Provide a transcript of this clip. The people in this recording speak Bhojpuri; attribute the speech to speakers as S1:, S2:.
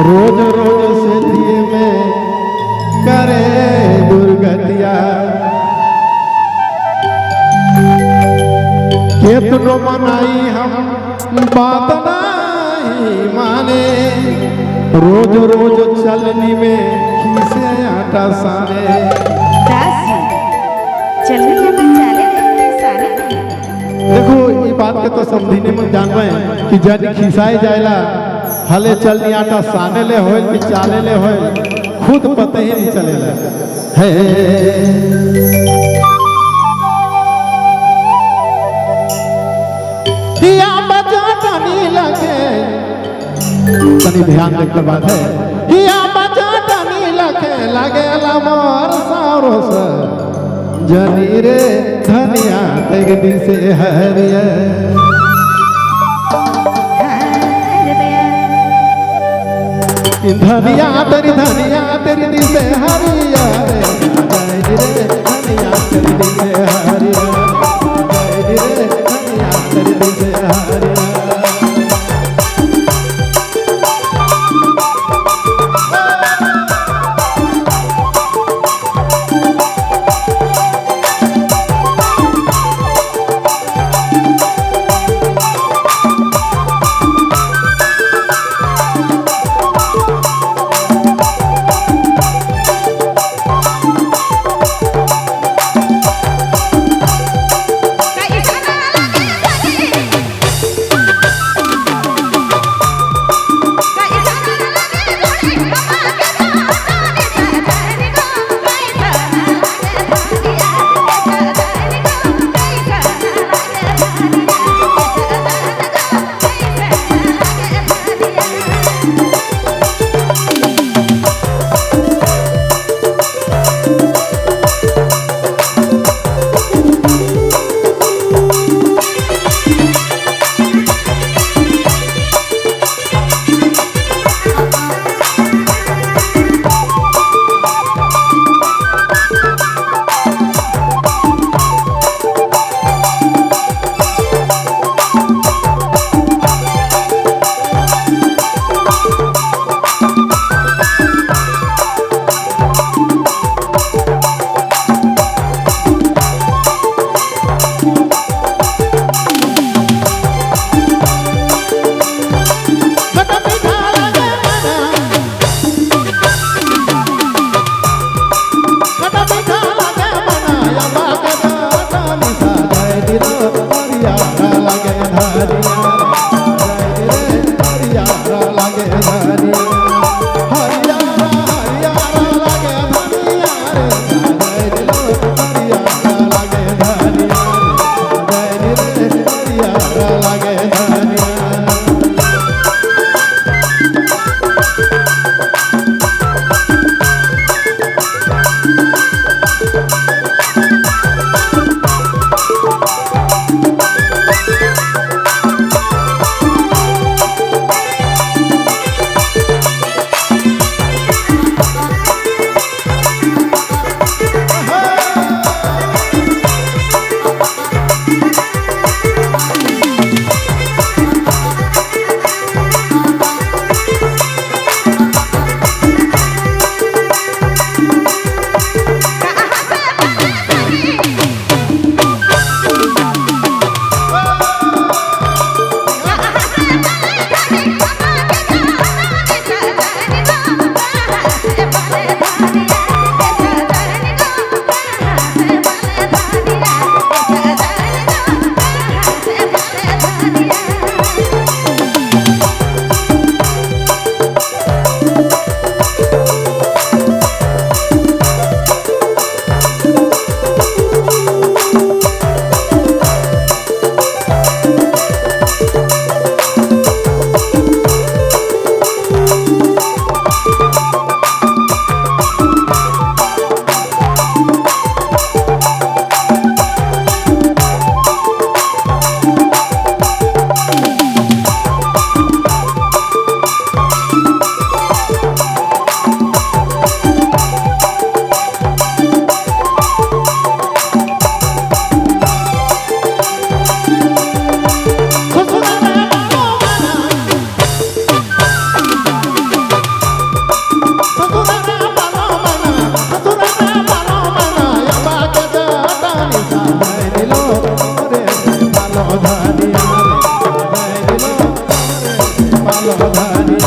S1: रोज रोज सेठी में करे दुर्गतिया केतनो मनाई हम बात नहीं माने रोज रोज चलनी में खीसे आटा साने
S2: चलनी में चाले साने
S1: देखो ये बात के तो समझने में जानवे कि जब खिसाई जाएला हले चलनी आटा साने ले होए कि चाले ले होए खुद पता ही नहीं चलेला है दिया बजा टनी लगे तनी ध्यान देख के बात है दिया बजा टनी लगे मोर सारो से जनी रे धनिया तेरे दिल से हरिया धनिया तेरी दिल से हरिया रे धनिया तेरी दिल से हरिया रे धनिया तेरी दिल से हरिया લો ધારી